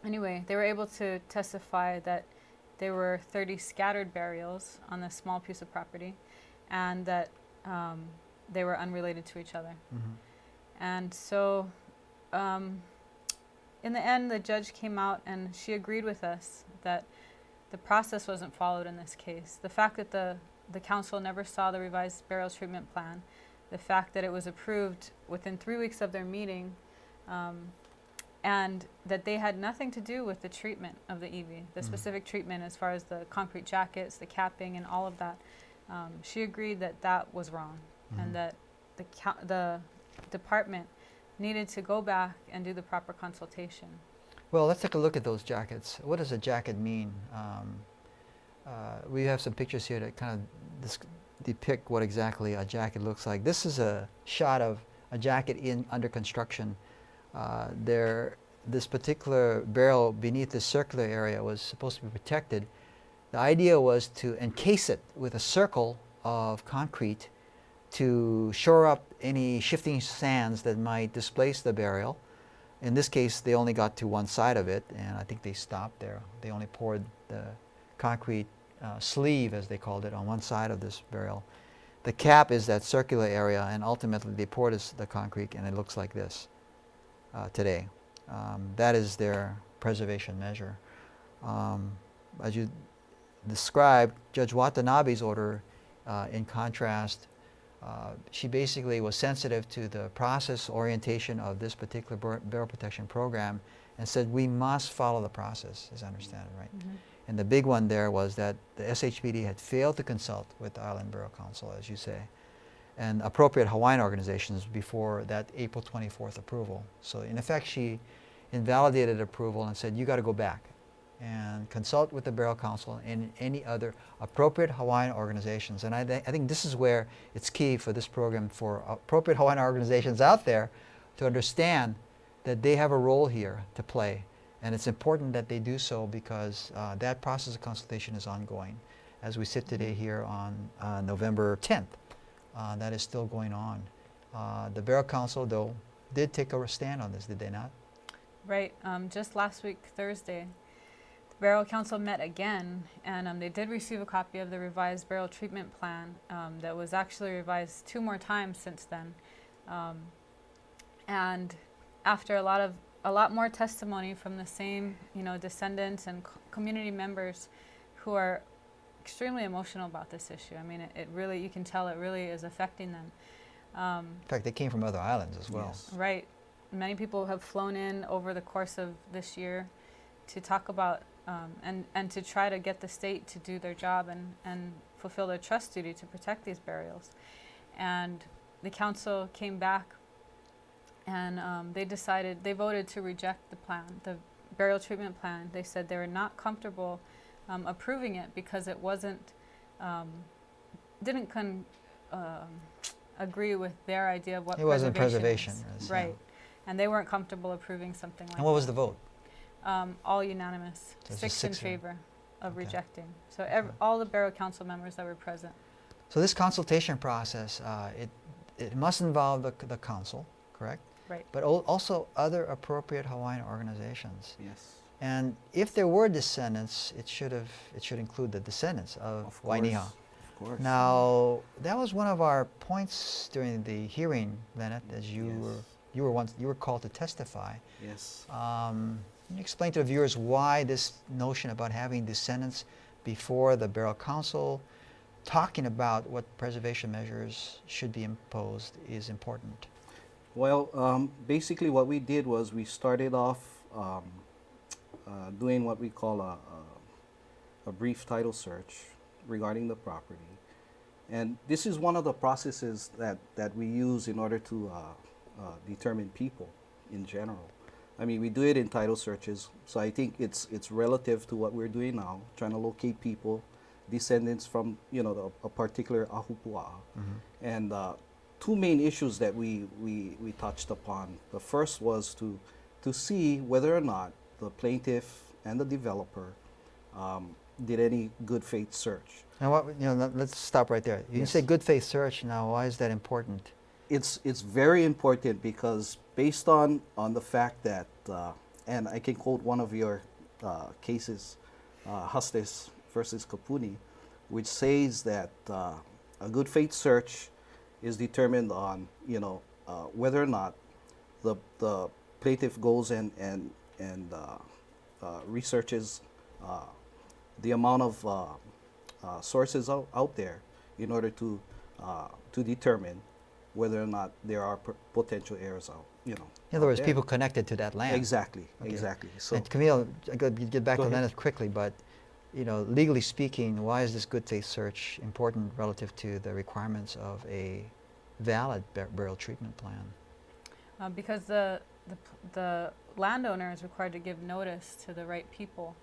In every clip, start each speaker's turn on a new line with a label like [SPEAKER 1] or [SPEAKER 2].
[SPEAKER 1] Anyway, they were able to testify that there were 30 scattered burials on this small piece of property, and that they were unrelated to each other.
[SPEAKER 2] Mhm.
[SPEAKER 1] And so, in the end, the judge came out and she agreed with us that the process wasn't followed in this case. The fact that the council never saw the revised burial treatment plan, the fact that it was approved within 3 weeks of their meeting, and that they had nothing to do with the treatment of the EV, the specific treatment as far as the concrete jackets, the capping, and all of that. She agreed that that was wrong, and that the department needed to go back and do the proper consultation.
[SPEAKER 2] Well, let's take a look at those jackets. What does a jacket mean? We have some pictures here that kind of depict what exactly a jacket looks like. This is a shot of a jacket under construction. This particular burial beneath this circular area was supposed to be protected. The idea was to encase it with a circle of concrete to shore up any shifting sands that might displace the burial. In this case, they only got to one side of it, and I think they stopped there. They only poured the concrete sleeve, as they called it, on one side of this burial. The cap is that circular area, and ultimately they poured the concrete, and it looks like this today. That is their preservation measure. As you described, Judge Watanabe's order, in contrast, she basically was sensitive to the process orientation of this particular burial protection program and said we must follow the process, as I understand it, right?
[SPEAKER 1] Mm-hmm.
[SPEAKER 2] And the big one there was that the SHPD had failed to consult with the Island Burial Council, as you say, and appropriate Hawaiian organizations before that April 24th approval. So in effect, she invalidated approval and said, you got to go back and consult with the Burial Council and any other appropriate Hawaiian organizations. And I think this is where it's key for this program for appropriate Hawaiian organizations out there to understand that they have a role here to play. And it's important that they do so because that process of consultation is ongoing. As we sit today here on November 10th, that is still going on. The Burial Council, though, did take a stand on this, did they not?
[SPEAKER 1] Right. Just last week, Thursday, the Burial Council met again, and they did receive a copy of the revised burial treatment plan that was actually revised 2 more times since then. And after a lot more testimony from the same, descendants and community members who are extremely emotional about this issue. I mean, it really, you can tell it really is affecting them.
[SPEAKER 2] In fact, they came from other islands as well.
[SPEAKER 3] Yes.
[SPEAKER 1] Right. Many people have flown in over the course of this year to talk about and to try to get the state to do their job and fulfill their trust duty to protect these burials. And the council came back and they voted to reject the plan, the burial treatment plan. They said they were not comfortable approving it because it didn't agree with their idea of what
[SPEAKER 2] it wasn't preservation.
[SPEAKER 1] Is. Right. And they weren't comfortable approving something like that.
[SPEAKER 2] And what was the vote?
[SPEAKER 1] All unanimous,
[SPEAKER 2] So
[SPEAKER 1] 6 in
[SPEAKER 2] 6
[SPEAKER 1] favor of
[SPEAKER 2] Okay.
[SPEAKER 1] rejecting. So all the burial council members that were present.
[SPEAKER 2] So this consultation process, it must involve the council, correct?
[SPEAKER 1] Right.
[SPEAKER 2] But also other appropriate Hawaiian organizations.
[SPEAKER 3] Yes.
[SPEAKER 2] And if there were descendants, it should include the descendants of Wainiha.
[SPEAKER 3] Of course.
[SPEAKER 2] Now, that was one of our points during the hearing, Leonard, as you were called to testify.
[SPEAKER 3] Yes.
[SPEAKER 2] Can you explain to the viewers why this notion about having descendants before the Burial Council, talking about what preservation measures should be imposed, is important?
[SPEAKER 3] Well, basically what we did was we started off doing what we call a brief title search regarding the property. And this is one of the processes that we use in order to determine people in general. I mean, we do it in title searches, so I think it's relative to what we're doing now, trying to locate people, descendants from a particular ahupua'a.
[SPEAKER 2] Mm-hmm.
[SPEAKER 3] And 2 main issues that we touched upon. The first was to see whether or not the plaintiff and the developer did any good faith search.
[SPEAKER 2] Now, let's stop right there. You
[SPEAKER 3] Yes.
[SPEAKER 2] say good faith search. Now, why is that important?
[SPEAKER 3] It's very important because based on the fact that and I can quote one of your cases, Hustis versus Kapuni, which says that a good faith search is determined on, whether or not the plaintiff goes and researches the amount of sources out there in order to determine whether or not there are potential errors out.
[SPEAKER 2] In other words,
[SPEAKER 3] there.
[SPEAKER 2] people connected to that land.
[SPEAKER 3] Exactly,
[SPEAKER 2] Okay.
[SPEAKER 3] exactly. So
[SPEAKER 2] And Camille, I gotta get back
[SPEAKER 3] Go
[SPEAKER 2] to
[SPEAKER 3] ahead.
[SPEAKER 2] Leonard quickly, but legally speaking, why is this good faith search important relative to the requirements of a valid burial treatment plan?
[SPEAKER 1] Because the landowner is required to give notice to the right people.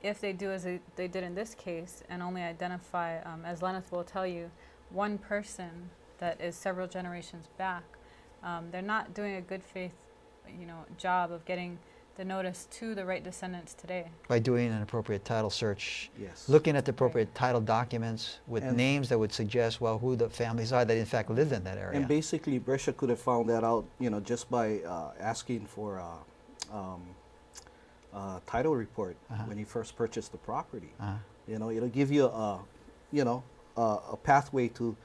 [SPEAKER 1] If they do as they did in this case and only identify, as Lenneth will tell you, one person that is several generations back, they're not doing a good faith, job of getting the notice to the right descendants today.
[SPEAKER 2] By doing an appropriate title search,
[SPEAKER 3] yes,
[SPEAKER 2] looking at the appropriate title documents with
[SPEAKER 3] And-
[SPEAKER 2] names that would suggest, well, who the families are that in fact lived in that area.
[SPEAKER 3] and basically Brescia could have found that out, just by asking for a title report
[SPEAKER 2] Uh-huh.
[SPEAKER 3] when he first purchased the property.
[SPEAKER 2] Uh,
[SPEAKER 3] It'll give you a pathway to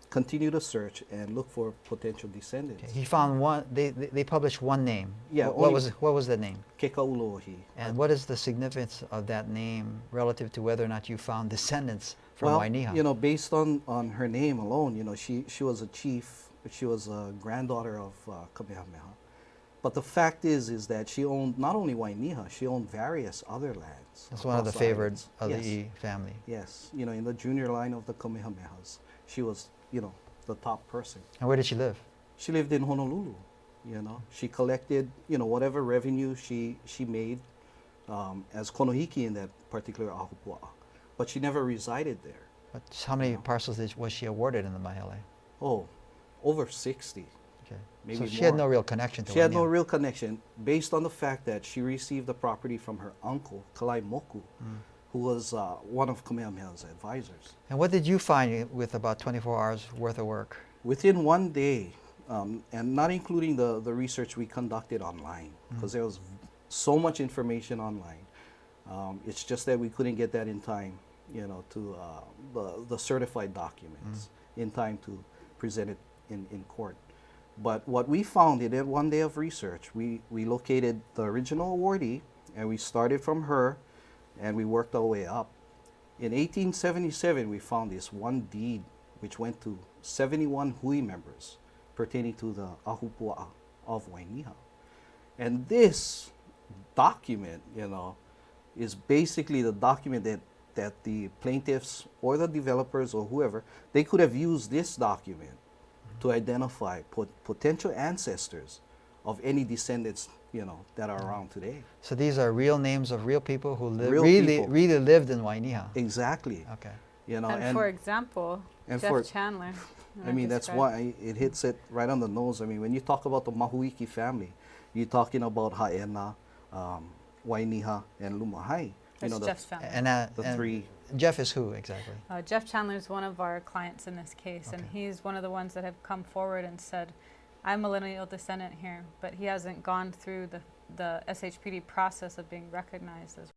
[SPEAKER 3] continue the search and look for potential descendants.
[SPEAKER 2] okay. He found one. They published one name.
[SPEAKER 3] Yeah,
[SPEAKER 2] What
[SPEAKER 3] only-
[SPEAKER 2] what was the name?
[SPEAKER 3] Kekaulohi.
[SPEAKER 2] And what is the significance of that name relative to whether or not you found descendants from
[SPEAKER 3] Well,
[SPEAKER 2] Naue-Nhcc?
[SPEAKER 3] based on her name alone, she was a chief. She was a granddaughter of Kamehameha. But the fact is that she owned not only Naue-Nhcc, she owned various other lands.
[SPEAKER 2] That's one of the
[SPEAKER 3] across
[SPEAKER 2] favorites
[SPEAKER 3] islands.
[SPEAKER 2] of
[SPEAKER 3] Yes.
[SPEAKER 2] the family.
[SPEAKER 3] Yes, in the junior line of the Kamehamehas, she was, the top person.
[SPEAKER 2] And where did she live?
[SPEAKER 3] She lived in Honolulu. She collected, whatever revenue she made as konohiki in that particular ahupua'a. But she never resided there.
[SPEAKER 2] But how many
[SPEAKER 3] No.
[SPEAKER 2] parcels was she awarded in the Mahele?
[SPEAKER 3] Oh, over 60.
[SPEAKER 2] Okay.
[SPEAKER 3] Maybe
[SPEAKER 2] So she had
[SPEAKER 3] more.
[SPEAKER 2] no real connection to
[SPEAKER 3] She had no
[SPEAKER 2] Naue-Nhcc.
[SPEAKER 3] real connection based on the fact that she received the property from her uncle, Kalai Moku, who was one of Kamehameha's advisors.
[SPEAKER 2] And what did you find with about 24 hours worth of work?
[SPEAKER 3] Within one day, and not including the research we conducted online, because there was so much information online. It's just that we couldn't get that in time, to the certified documents in time to present it in court. But what we found in that one day of research, we located the original awardee, and we started from her, and we worked our way up. In 1877, we found this one deed which went to 71 hui members pertaining to the ahupua'a of Naue-Nhcc. And this document, is basically the document that the plaintiffs or the developers or whoever, they could have used this document to identify potential ancestors of any descendants, that are around today.
[SPEAKER 2] So these are real names of real people who
[SPEAKER 3] Real
[SPEAKER 2] really
[SPEAKER 3] people.
[SPEAKER 2] lived in Naue-Nhcc.
[SPEAKER 3] Exactly.
[SPEAKER 2] Okay.
[SPEAKER 1] And for example,
[SPEAKER 3] and
[SPEAKER 1] Jeff
[SPEAKER 3] for-
[SPEAKER 1] Chandler.
[SPEAKER 3] I mean, that's why it hits it right on the nose. I mean, when you talk about the Mahuiki family, you're talking about Haena, Naue-Nhcc, and Lumahai.
[SPEAKER 1] That's Jeff's family.
[SPEAKER 2] And,
[SPEAKER 3] the three.
[SPEAKER 2] Jeff is who exactly?
[SPEAKER 1] Jeff Chandler is one of our clients in this case, and
[SPEAKER 2] Okay.
[SPEAKER 1] he's one of the ones that have come forward and said, I'm a lineal descendant here, but he hasn't gone through the SHPD process of being recognized as